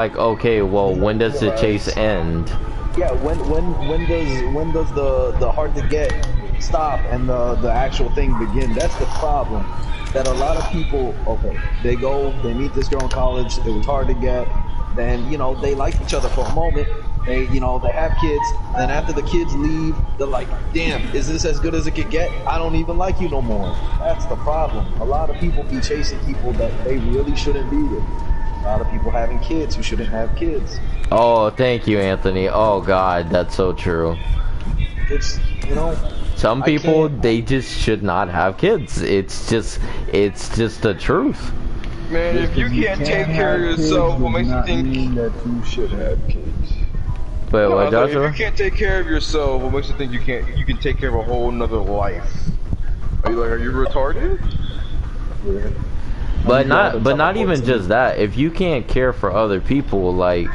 like, okay, well, when does the chase end? Yeah, when does the hard to get stop and the actual thing begin? That's the problem. That a lot of people, okay, they meet this girl in college. It was hard to get. Then they like each other for a moment. They have kids. Then after the kids leave, they're like, damn, is this as good as it could get? I don't even like you no more. That's the problem. A lot of people be chasing people that they really shouldn't be with. A lot of people having kids who shouldn't have kids. Oh, thank you, Anthony. Oh God, that's so true. It's some people, they just should not have kids. It's just the truth. Man, if you can't take care of yourself, what makes you think that you should have kids? Wait, what, Joshua? If you can't take care of yourself, what makes you think you can take care of a whole nother life? Are you retarded? Yeah. But not even just that. If you can't care for other people, like,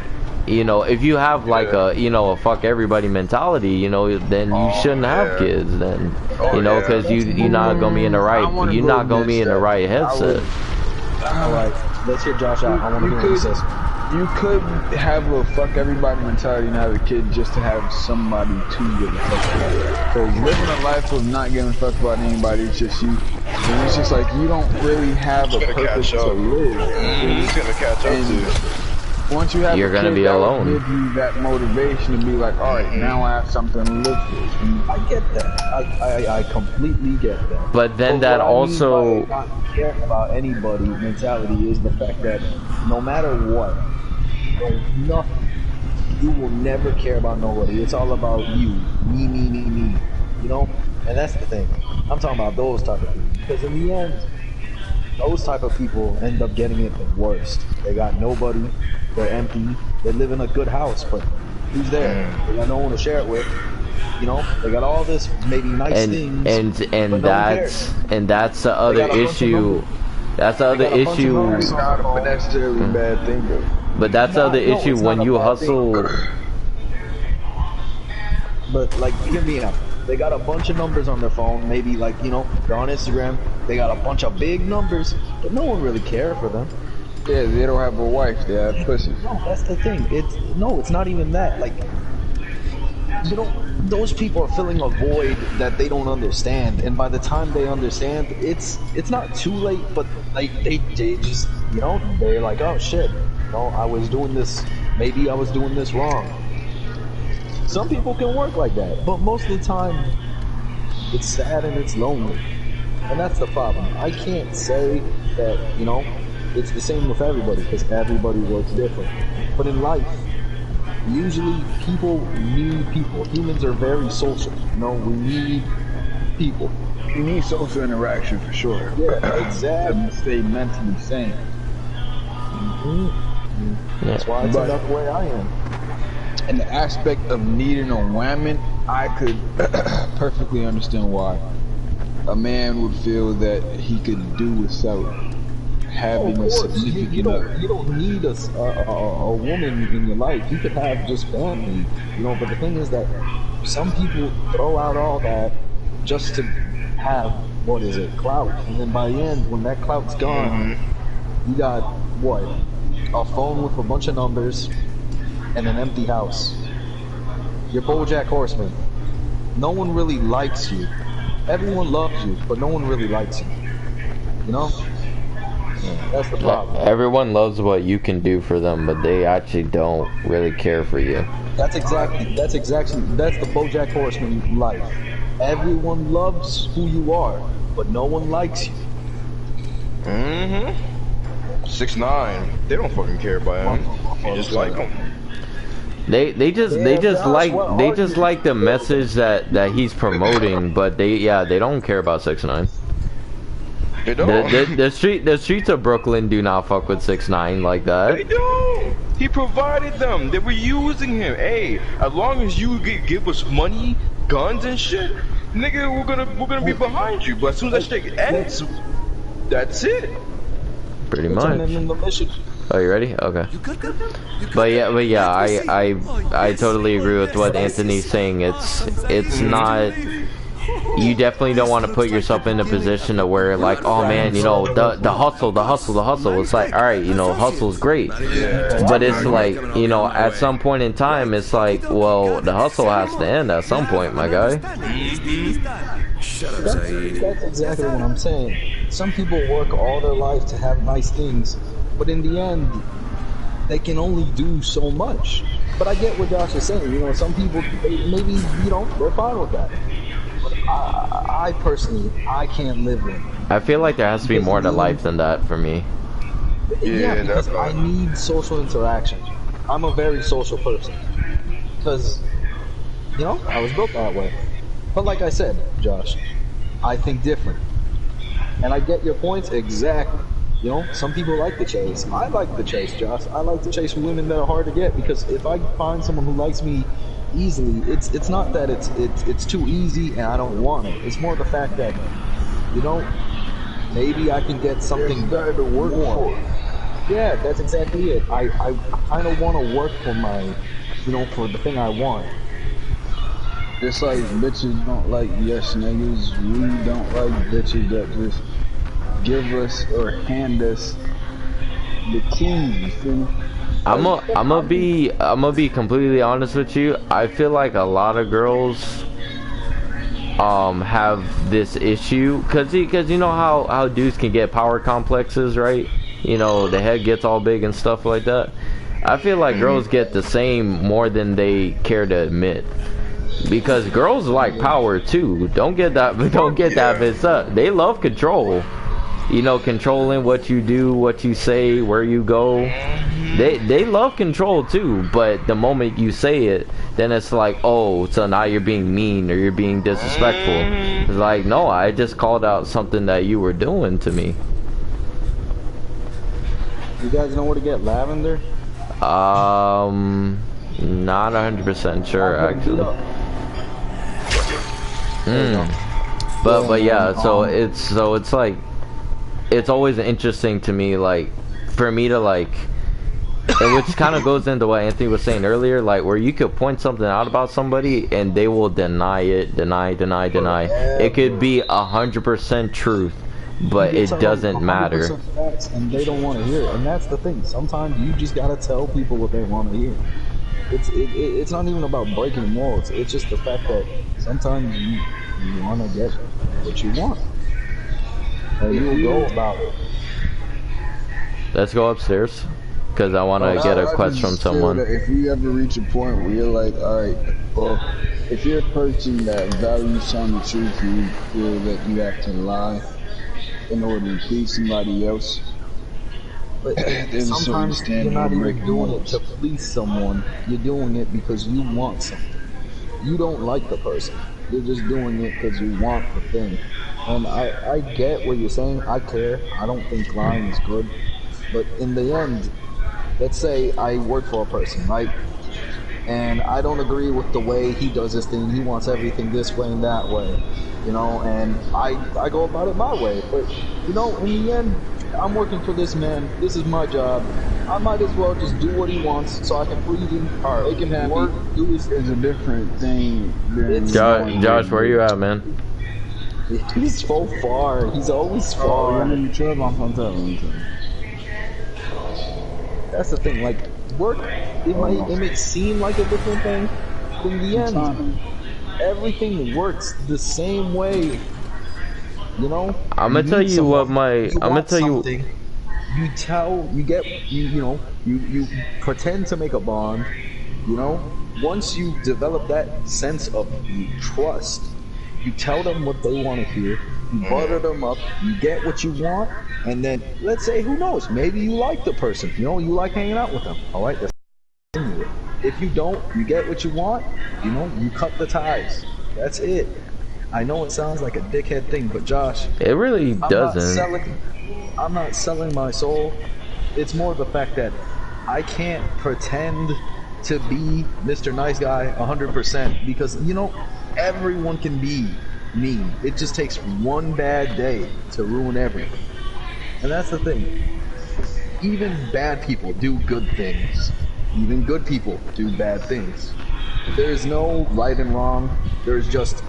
if you have like a fuck everybody mentality, then you shouldn't have kids. Then because you're not gonna be in the right headset. Alright, let's hear Josh out. I want to hear what he says. You could have a fuck everybody mentality and have a kid just to have somebody to give a fuck about. Because living a life of not giving a fuck about anybody, it's just you. And it's just like you don't really have a purpose to live. It's gonna catch up to you. Once you have you're gonna be alone. Give you that motivation to be like, all right, now I have something to live for. I get that. I completely get that. But then that also not care about anybody mentality is the fact that no matter what, there's nothing. You will never care about nobody. It's all about you. Me. And that's the thing. I'm talking about those type of people. Because in the end, those type of people end up getting it the worst. They got nobody. They're empty. They live in a good house, but who's there? They got no one to share it with. They got all this maybe nice things. And that's the other issue. That's the other issue. It's not a necessarily bad thing, though. But that's the other issue when you hustle. But like, hear me out. They got a bunch of numbers on their phone. Maybe like they're on Instagram. They got a bunch of big numbers, but no one really cares for them. Yeah, they don't have a wife. They have pussy. No, that's the thing. It's not even that. Like, those people are filling a void that they don't understand. And by the time they understand, it's not too late. But like they just they're like, oh shit, I was doing this. Maybe I was doing this wrong. Some people can work like that, but most of the time, it's sad and it's lonely. And that's the problem. I can't say that it's the same with everybody, because everybody works different. But in life, usually people need people. Humans are very social. We need people. You need social interaction for sure. Yeah, exactly. To stay mentally sane. That's why I turned out the way I am. In the aspect of needing a woman, I could perfectly understand why a man would feel that he could do without having a significant other. You don't need a woman in your life. You could have just family, But the thing is that some people throw out all that just to have clout, and then by the end, when that clout's gone, you got what? A phone with a bunch of numbers and an empty house. You're BoJack Horseman. No one really likes you. Everyone loves you, but no one really likes you. That's the problem. Everyone loves what you can do for them, but they actually don't really care for you. That's the BoJack Horseman life. Everyone loves who you are, but no one likes you. 6ix9ine. They don't fucking care about him. They just like him. They just like the message that he's promoting, but they don't care about 6ix9ine. They don't. The streets of Brooklyn do not fuck with 6ix9ine like that. They don't. He provided them. They were using him. Hey, as long as you give us money, guns and shit, nigga, we're gonna be behind you. But as soon as that shit ends, that's it. Pretty much. Oh, you ready? Okay. But yeah, I totally agree with what Anthony's saying. It's not you definitely don't want to put yourself in a position to where like, oh man, you know, the hustle. It's like, all right, you know, hustle's great, but it's like, you know, at some point in time, it's like, well, the hustle has to end at some point, my guy. That's exactly what I'm saying. Some people work all their life to have nice things, but in the end, they can only do so much. But I get what Josh is saying. You know, some people, maybe, you know, they're fine with that. But I personally, I can't live with it. I feel like there has to be more to life than that for me. Yeah, because I need social interaction. I'm a very social person. Because, you know, I was built that way. But like I said, Josh, I think different. And I get your points exactly. You know, some people like the chase. I like the chase, Josh. I like to chase women that are hard to get, because if I find someone who likes me easily, it's not that it's too easy and I don't want it. It's more the fact that, you know, maybe I can get something better to work for. Yeah, that's exactly it. I kind of want to work for my, you know, for the thing I want. It's like bitches don't like yes niggas. We don't like bitches that just give us or hand us the keys, you feel me? I'm gonna be completely honest with you. I feel like a lot of girls have this issue cause you know how dudes can get power complexes, right? You know, the head gets all big and stuff like that. I feel like girls get the same more than they care to admit. Because girls like power too. Don't get that mixed up. They love control. You know, controlling what you do, what you say, where you go. They love control too, but the moment you say it, then it's like, oh, so now you're being mean or you're being disrespectful. It's like, no, I just called out something that you were doing to me. You guys know where to get lavender? Not 100% sure actually. But yeah, so it's like, it's always interesting to me, like, for me to like, which kind of goes into what Anthony was saying earlier, like where you could point something out about somebody and they will deny it, deny. It could be 100% truth, but it doesn't matter. Facts, and they don't want to hear it, and that's the thing. Sometimes you just gotta tell people what they want to hear. It's not even about breaking walls. It's just the fact that sometimes you want to get what you want. And you will go about it. Let's go upstairs, because I want to get a quest from someone. If you ever reach a point where you're like, alright, well, if you're a person that values telling the truth and you feel that you have to lie in order to please somebody else, but sometimes you're not even doing it to please someone. You're doing it because you want something. You don't like the person. You're just doing it because you want the thing. And I get what you're saying. I care. I don't think lying is good. But in the end, let's say I work for a person, right? And I don't agree with the way he does his thing. He wants everything this way and that way, you know, and I go about it my way. But, you know, in the end, I'm working for this man. This is my job. I might as well just do what he wants so I can please him, make him happy. Work do his is a different thing than Josh, where you at, man? He's so far. He's always far. I'm in the trouble. I'm telling you. That's the thing. Like, work, it may seem like a different thing, but in the end, everything works the same way. You know. I'm gonna tell you what my. I'm gonna tell you. You pretend to make a bond. You know. Once you develop that sense of trust, you tell them what they want to hear. You butter them up. You get what you want, and then let's say, who knows? Maybe you like the person. You know, you like hanging out with them. All right. That's if you don't, you get what you want. You know, you cut the ties. That's it. I know it sounds like a dickhead thing, but Josh, it really doesn't. I'm not selling my soul. It's more the fact that I can't pretend to be Mr. Nice Guy 100%, because, you know, everyone can be mean. It just takes one bad day to ruin everything. And that's the thing. Even bad people do good things. Even good people do bad things. There's no right and wrong. There's just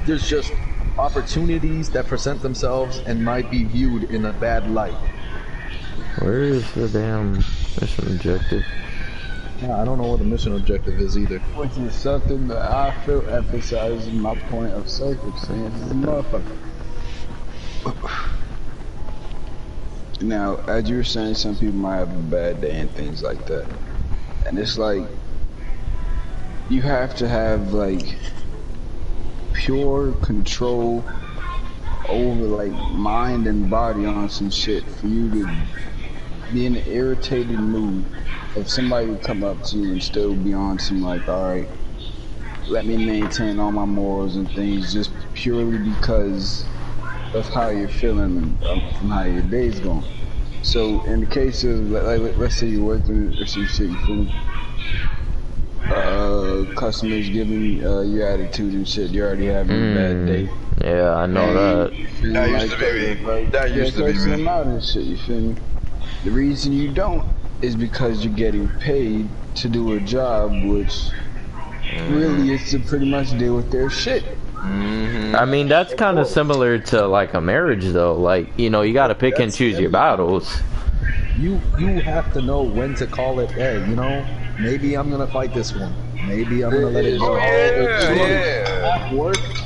there's just opportunities that present themselves and might be viewed in a bad light. Where is the damn mission objective? Yeah, I don't know what the mission objective is either. Which is something that I feel emphasizes my point of circumstances, motherfucker. Now, as you were saying, some people might have a bad day and things like that. And it's like, you have to have like pure control over like mind and body on some shit for you to be in an irritated mood if somebody would come up to you and still be on some like, alright, let me maintain all my morals and things just purely because of how you're feeling from how your day's going. So in the case of like, let's say you're working or some shit, you feel customers giving your attitude and shit, you're already having a bad day. Yeah, I know that. That used to be me. That used to be me. Out and shit, you feel me? The reason you don't is because you're getting paid to do a job which really is to pretty much deal with their shit. I mean, that's kind of similar to like a marriage though. Like, you know, you gotta pick and choose your battles. You have to know when to call it, hey, you know, maybe I'm gonna fight this one. Maybe I'm gonna let it go.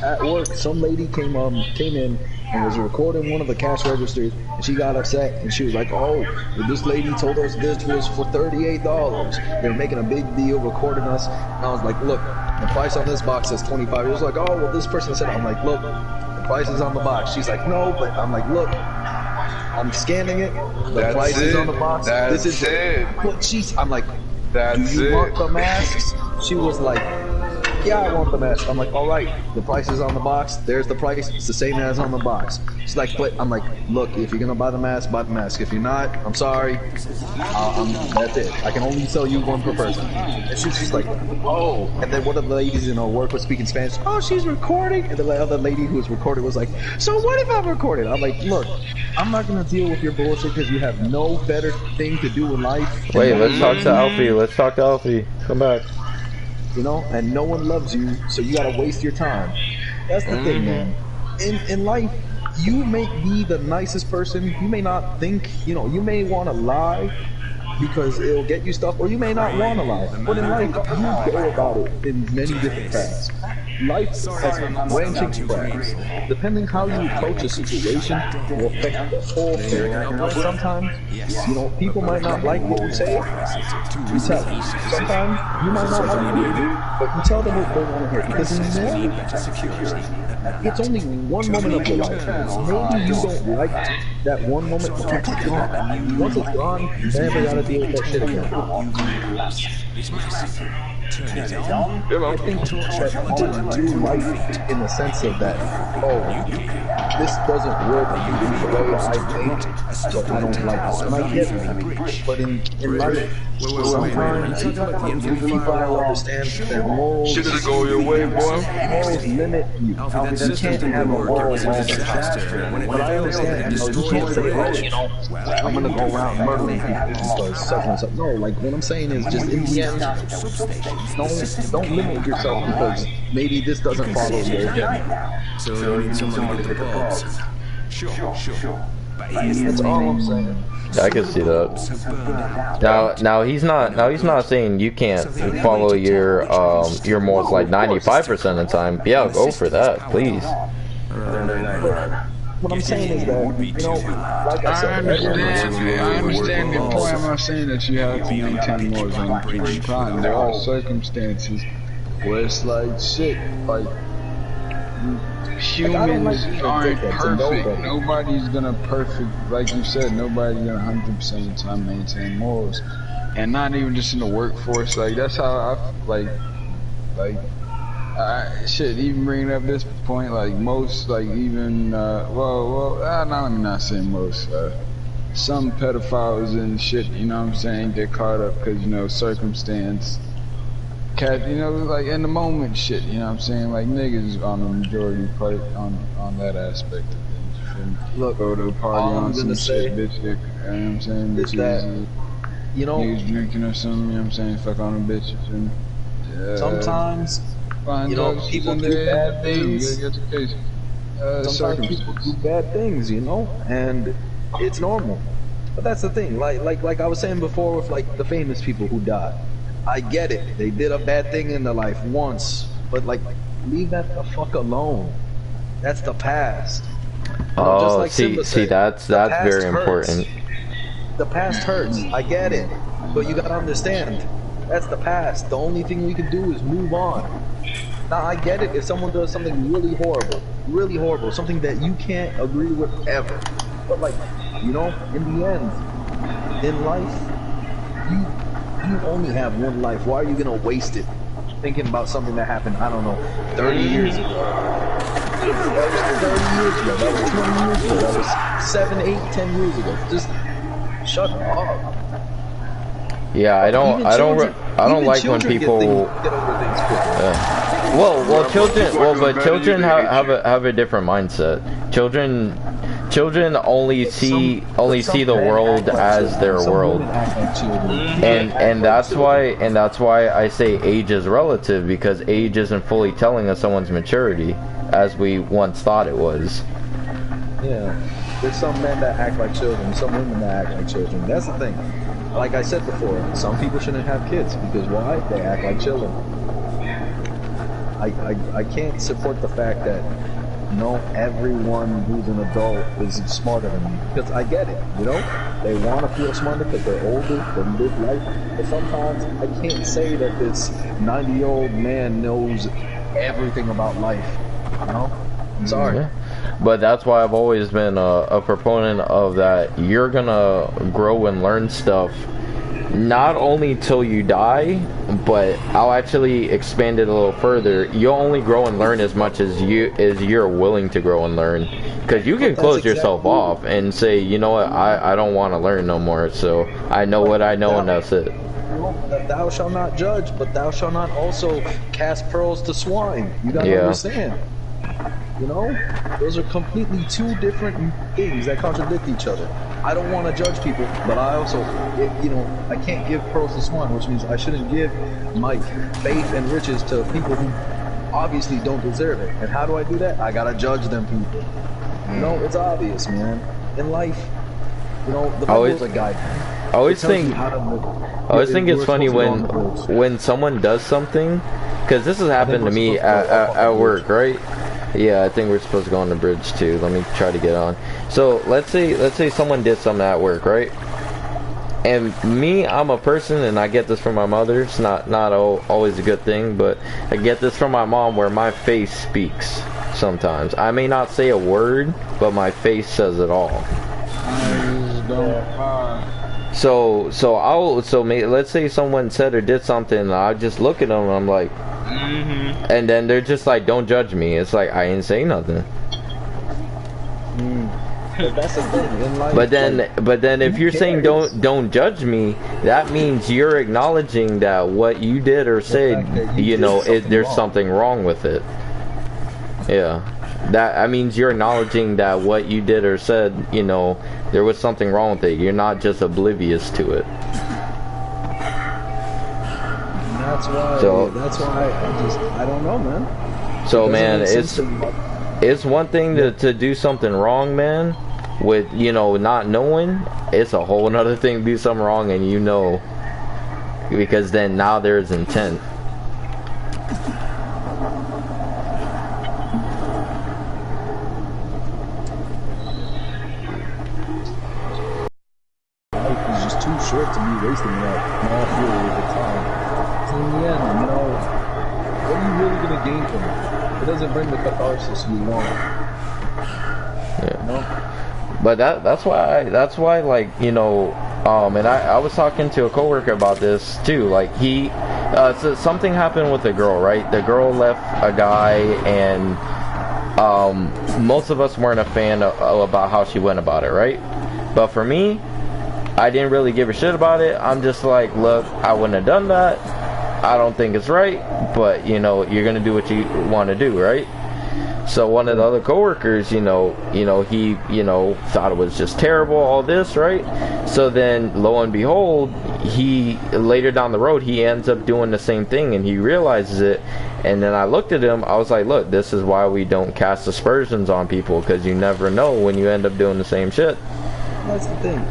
At work, some lady came in and was recording one of the cash registers, and she got upset, and she was like, oh, this lady told us this was for $38. They were making a big deal recording us, and I was like, look, the price on this box says $25. It was like, oh, well, this person said, I'm like, look, the price is on the box. She's like, no, but I'm like, look, I'm scanning it, the price is on the box. This is it. But I'm like, do you want the masks? She was like, yeah, I want the mask. I'm like, all right, the price is on the box. There's the price. It's the same as on the box. She's like, but I'm like, look, if you're gonna buy the mask, buy the mask. If you're not, I'm sorry. That's it. I can only sell you one per person. And she's just like, oh. And then one of the ladies in our work was speaking Spanish. Oh, she's recording. And the other lady who was recording was like, so what if I'm recording? I'm like, look, I'm not gonna deal with your bullshit because you have no better thing to do in life. Wait, let's talk to Alfie. Let's talk to Alfie. Come back. You know, and no one loves you, so you gotta waste your time. That's the thing, man. In life, you may be the nicest person. You may not think, you know, you may want to lie because it'll get you stuff, or you may not want to lie. But in life, you go about it in many different paths. Life has branching paths. Depending how you approach a situation will affect the whole thing. Sometimes, you know, people might not like what you say. You tell them. Sometimes, you might not like what you do, but you tell them what they want to hear. Because in the end, it's only one moment of your life. Maybe you don't like that one moment, but it's gone. Once it's gone, you never gotta deal with that shit again. I think that all do life in the sense of that, oh, this doesn't work the way I think, but I don't like it. And I get it. But in life, sometimes people understand that morals Shit doesn't go your way, boy. morals limit you. You can't have a moral all the time. But I understand, you know, you can't say, oh, you know, I'm gonna go around murdering people because such and such. No, like what I'm saying is just in the end, don't limit yourself because maybe this doesn't follow your agenda. So you need someone to get the balls. Sure. That's all I'm saying. I can see that. Now he's not saying you can't follow your morals like 95% of the time. Yeah, go for that, please. What I'm saying is that, you know, like I said, I understand the point. I'm not saying that you have to maintain morals on the time. There are circumstances where it's like shit, like humans aren't perfect. Nobody's gonna like you said, nobody's gonna 100% of the time maintain morals, and not even just in the workforce. Like that's how shit, even bringing up this point, like most, like even, let me not say most, some pedophiles and shit, you know what I'm saying, get caught up because, you know, circumstance, you know, like in the moment shit, you know what I'm saying, like niggas on the majority part, on that aspect of things, you feel me? Look, go to a party on some shit, bitch, you know what I'm saying, bitches, you know, niggas drinking or something, you know what I'm saying, fuck on a bitch, you feel me? Sometimes, Find people do bad things. Education. Sometimes people do bad things, and it's normal. But that's the thing. Like I was saying before with like the famous people who died. I get it. They did a bad thing in their life once, but like leave that the fuck alone. That's the past. Oh, like see, that's very important. The past hurts. I get it, but you gotta understand. That's the past. The only thing we can do is move on. Now I get it if someone does something really horrible, something that you can't agree with ever. But like, in the end, in life, you only have one life. Why are you gonna waste it thinking about something that happened, I don't know, 30 years ago? That was 30 years ago, that was 20 years ago, that was 7, 8, 10 years ago. Just shut up. Yeah, I don't like when people get over things quickly. children have a different mindset. Children only see the world as their world, and that's why I say age is relative, because age isn't fully telling us someone's maturity as we once thought it was. Yeah, there's some men that act like children, some women that act like children. That's the thing. Like I said before, some people shouldn't have kids because why? They act like children. I can't support the fact that everyone who's an adult is smarter than me, because I get it, they want to feel smarter because they're older, they live life, but sometimes I can't say that this 90-year-old man knows everything about life, I'm sorry. Yeah. But that's why I've always been a proponent of that. You're gonna grow and learn stuff not only till you die, but I'll actually expand it a little further. You'll only grow and learn as much as you're willing to grow and learn, because you can close yourself off and say, you know what, I don't want to learn no more, so I know what I know and that's it. Thou shalt not judge, but thou shalt not also cast pearls to swine. You gotta understand. Those are completely two different things that contradict each other. I don't want to judge people, but I also, I can't give pearls to swine, which means I shouldn't give my faith and riches to people who obviously don't deserve it. And how do I do that? I gotta judge them people. It's obvious, man. In life, the Bible is a guide. I always think it's funny when someone does something, because this has happened to me at work, right? Yeah, I think we're supposed to go on the bridge too. Let me try to get on. So let's say someone did something at work, right? And me, I'm a person, and I get this from my mother. It's not always a good thing, but I get this from my mom, where my face speaks sometimes. I may not say a word, but my face says it all. So let's say someone said or did something, and I just look at them and I'm like, and then they're just like, don't judge me. It's like, I ain't say nothing. But that's the thing in life. But then if you're saying don't judge me, that means you're acknowledging that what you did or said, there's something wrong with it. Yeah. That means you're acknowledging that what you did or said, there was something wrong with it. You're not just oblivious to it. That's why I don't know, man. So man, it's one thing to do something wrong, man, with not knowing. It's a whole another thing to do something wrong and because then now there's intent. Life is just too short to be wasting that small period of time. So in the end, what are you really gonna gain from it? It doesn't bring the catharsis you want. Yeah. But that's why like and I was talking to a coworker about this too. Like so something happened with a girl, right? The girl left a guy, and most of us weren't a fan about how she went about it, right? But for me, I didn't really give a shit about it. I'm just like, look, I wouldn't have done that. I don't think it's right, but you're gonna do what you want to do, right? So one of the other coworkers, he, thought it was just terrible, all this, right? So then, lo and behold, he, later down the road, he ends up doing the same thing, and he realizes it. And then I looked at him, I was like, look, this is why we don't cast aspersions on people, because you never know when you end up doing the same shit. That's the thing.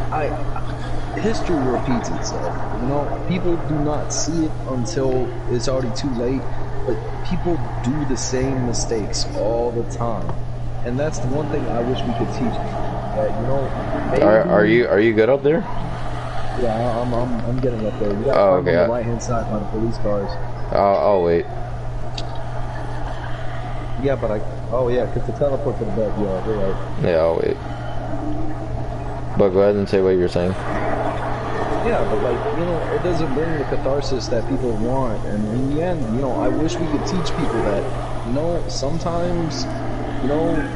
History repeats itself. People do not see it until it's already too late. But people do the same mistakes all the time, and that's the one thing I wish we could teach people. That Are you good up there? Yeah, I'm getting up there. You got on the right hand side by the police cars. I'll wait. Yeah, but because the teleport to the back. Yeah, you're right. Yeah, I'll wait. But go ahead and say what you're saying. Yeah, but it doesn't bring the catharsis that people want, and in the end, I wish we could teach people that, sometimes,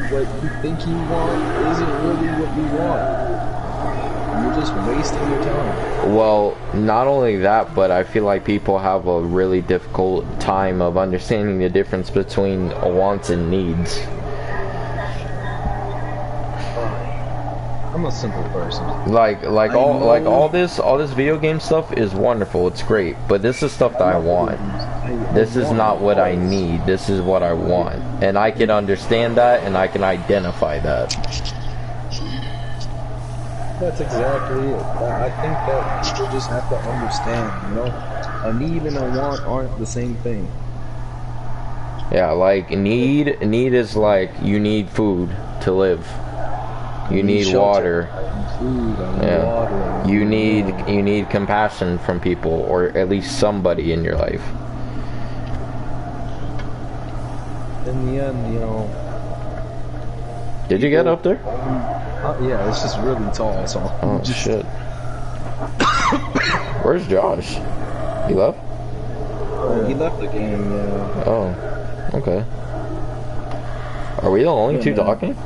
what you think you want isn't really what you want. You're just wasting your time. Well, not only that, but I feel like people have a really difficult time of understanding the difference between wants and needs. I'm a simple person. All this video game stuff is wonderful. It's great, but this is stuff that I want. This is not what I need. This is what I want, and I can understand that, and I can identify that. That's exactly it. I think that people just have to understand. A need and a want aren't the same thing. Yeah, like need is like you need food to live. You need water. You need compassion from people, or at least somebody in your life. In the end, Did you get up there? Yeah, it's just really tall, so. Oh shit. Where's Josh? He left? He left the game, yeah. Oh, okay. Are we the only two talking?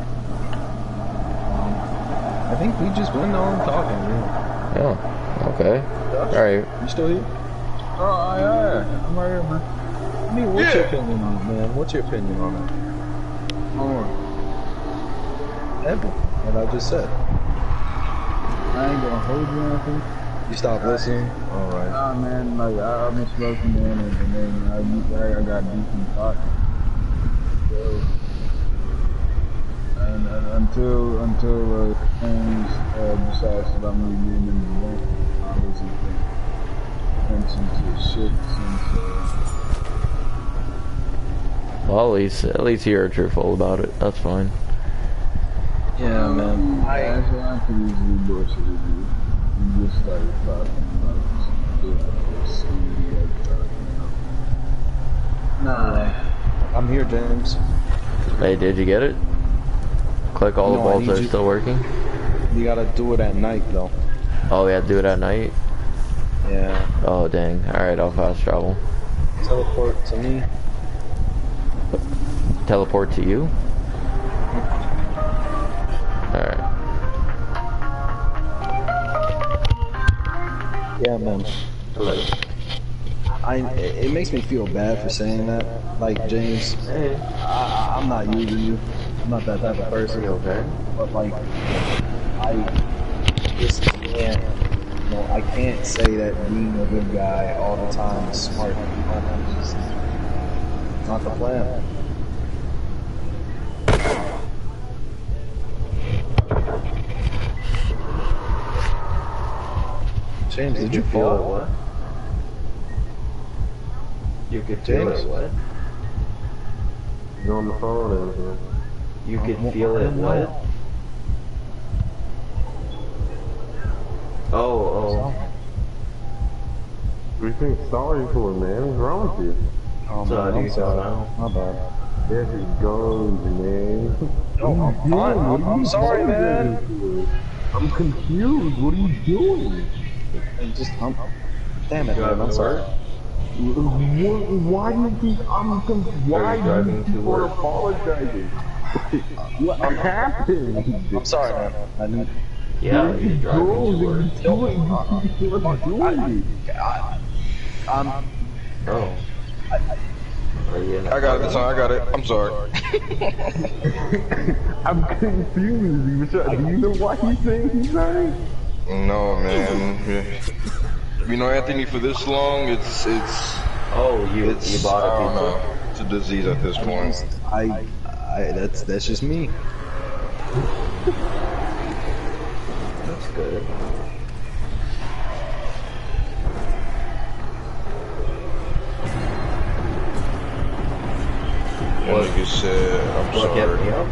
I think we just went on talking, yeah. Oh, okay. Alright. You still here? Oh, yeah. I'm right here, man. I mean, what's your opinion on it, man? What's your opinion on it? Everything that I just said. I ain't gonna hold you or anything. You stopped listening? Alright. Nah, man, I've been smoking, man, and then I got decent thoughts. So, and until things decides that I'm gonna be in the game, I wasn't paying attention to shit since. Well, at least you're truthful about it. That's fine. Yeah, man. I could easily bullshit with you. You just started talking about Nah. I'm here, James. Hey, did you get it? Click all the balls that are still working. You gotta do it at night, though. Oh, we have to do it at night? Yeah. Oh, dang. Alright, I'll fast travel. Teleport to me. Teleport to you? Alright. Yeah, man. It makes me feel bad for saying that. Like, James, I'm not using you. I'm not that type of person. Okay. But, like, I just can't, I can't say that being a good guy all the time is smart. It's just not the plan. James, did you feel it? What? You could feel it, what? You're on the phone, and You could feel it what? Oh. what do you think sorry for, man? What's wrong with you? Oh, So man, how do I'm you sorry. feel now? My bad. There he goes, man. Oh, I'm fine. I'm sorry, man. I'm confused. What are you doing? Damn it, man. I'm sorry. Why do you think I'm confused? Why do you keep on apologizing? What happened? I'm sorry, man. I didn't. Yeah, you're driving to work. I'm. Oh. I got it this time. I got it. I'm sorry. I'm confused. Do you know why he's saying he's sorry? No, man. You know, Anthony, for this long, it's Oh, you bought I a don't pizza? know. It's a disease at this point. That's just me. That's good. What nigga said, I'm What kept me sorry. up?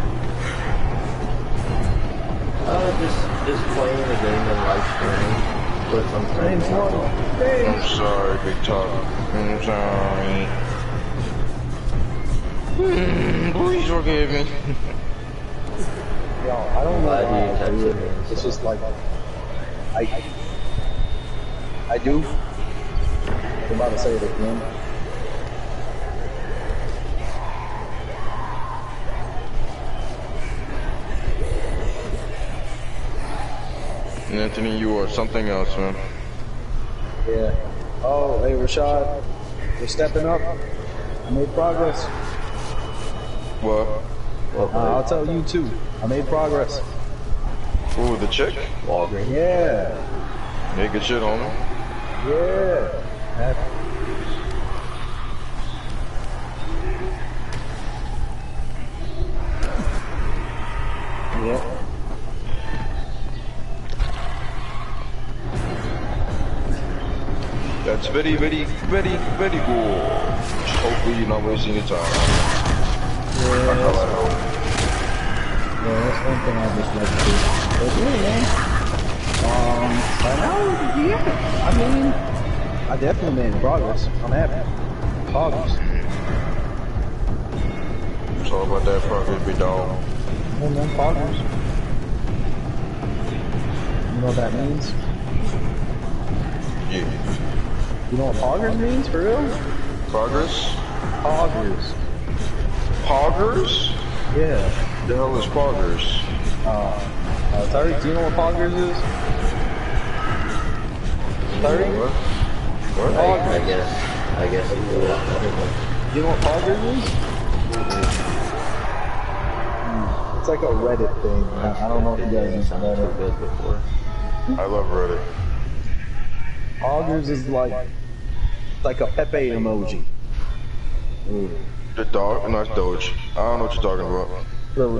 Just playing a game and live streaming. Put some friends on. I'm sorry, Big Talk. I'm sorry. Please forgive me. Yo, I don't know Glad why you I do texted it. me. It's just like I do. I'm about to say it again. Anthony, you are something else, man. Yeah. Oh, hey Rashad, you're stepping up. I made progress. What? I'll tell you too. I made progress. Ooh, the chick? Walgreens. Yeah. Yeah, good shit, homie. Yeah. Yep. That's very, very, very, very cool. Hopefully you're not wasting your time. Yeah, that's one thing I just like to do. But yeah, man. Right now, yeah. I mean, I definitely made progress. I'm happy. Progress. It's all about that progress, big dog. And then progress. You know what that means? Yeah. You know what poggers means, for real? Progress? Poggers. Poggers? Yeah. The hell is poggers? Tariq, do you know what poggers is? Tariq? What? What? I guess you do that. You know what poggers is? It's like a Reddit thing. I don't know if you guys use Sounded too Reddit. good before. I love Reddit. Poggers is like a Pepe emoji. The dog? No, it's Doge. I don't know what you're talking about.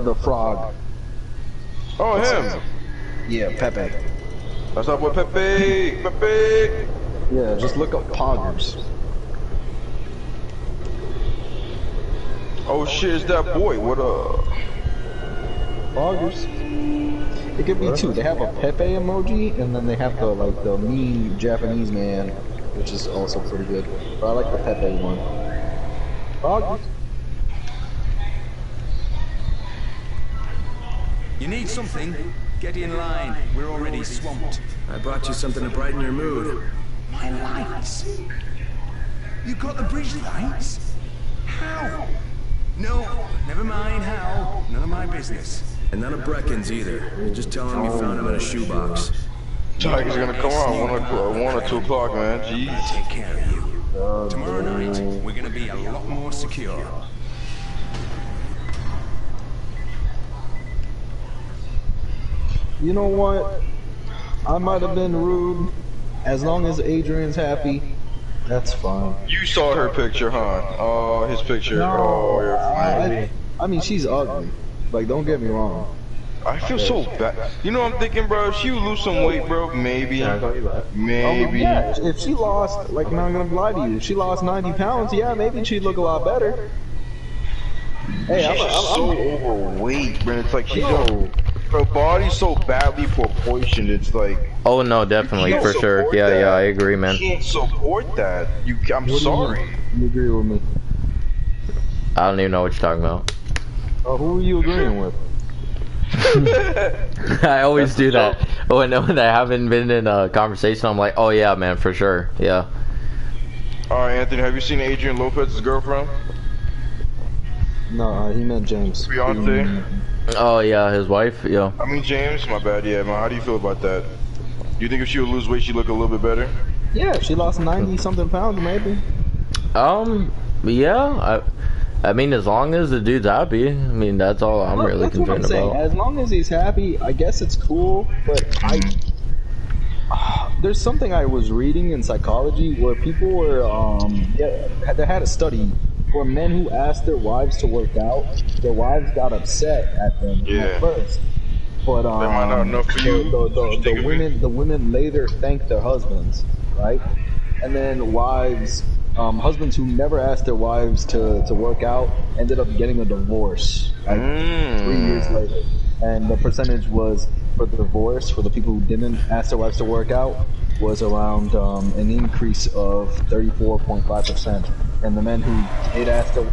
The frog. Oh, him! Yeah, Pepe. That's not what Pepe! Pepe! Yeah, just look up poggers. Oh shit, it's that boy. What Poggers. It could be two. They have a Pepe emoji, and then they have the mean Japanese man, which is also pretty good. But I like the Pepe one. Poggers. You need something? Get in line. We're already swamped. I brought you something to brighten your mood. My lights? You got the bridge lights? How? No, never mind how. None of my business. And none of Brecken's either. Just tell him you found him in a shoebox. Tiger's gonna come out 1 or 2 o'clock, man. Jeez. I'll take care of you. Tomorrow night, we're gonna be a lot more secure. You know what? I might have been rude. As long as Adrian's happy, that's fine. You saw her picture, huh? Oh, his picture. Oh, you're fine. I mean, she's ugly. Like, don't get me wrong. I feel so bad. You know what I'm thinking, bro? If she would lose some weight, bro, maybe. Maybe. Yeah, if she lost, like, I'm not gonna lie to you, if she lost 90 pounds, yeah, maybe she'd look a lot better. Hey, She's just so I'm overweight, man. It's like she's her body's so badly proportioned. It's like Oh no, definitely, can't for sure. support Yeah, that. yeah, I agree, man. you can't support that. I'm sorry. You agree with me? I don't even know what you're talking about. Who are you agreeing with? I always do that when I haven't been in a conversation. I'm like, oh yeah, man, for sure, yeah. All right, Anthony, have you seen Adrian Lopez's girlfriend? No, he meant James. Beyonce? Oh yeah, his wife, yeah. I mean James. My bad. Yeah, man. How do you feel about that? Do you think if she would lose weight, she'd look a little bit better? Yeah, if she lost 90 something pounds, maybe. Yeah, I mean, as long as the dude's happy, I mean, that's all I'm really That's what I'm concerned saying. about. As long as he's happy, I guess it's cool. But there's something I was reading in psychology where people were they had a study where men who asked their wives to work out, their wives got upset at them at first. But That might not enough for you. the women later thanked their husbands, right? And then husbands who never asked their wives to work out ended up getting a divorce like 3 years later. And the percentage was for the divorce for the people who didn't ask their wives to work out was around an increase of 34.5%. And the men who did ask their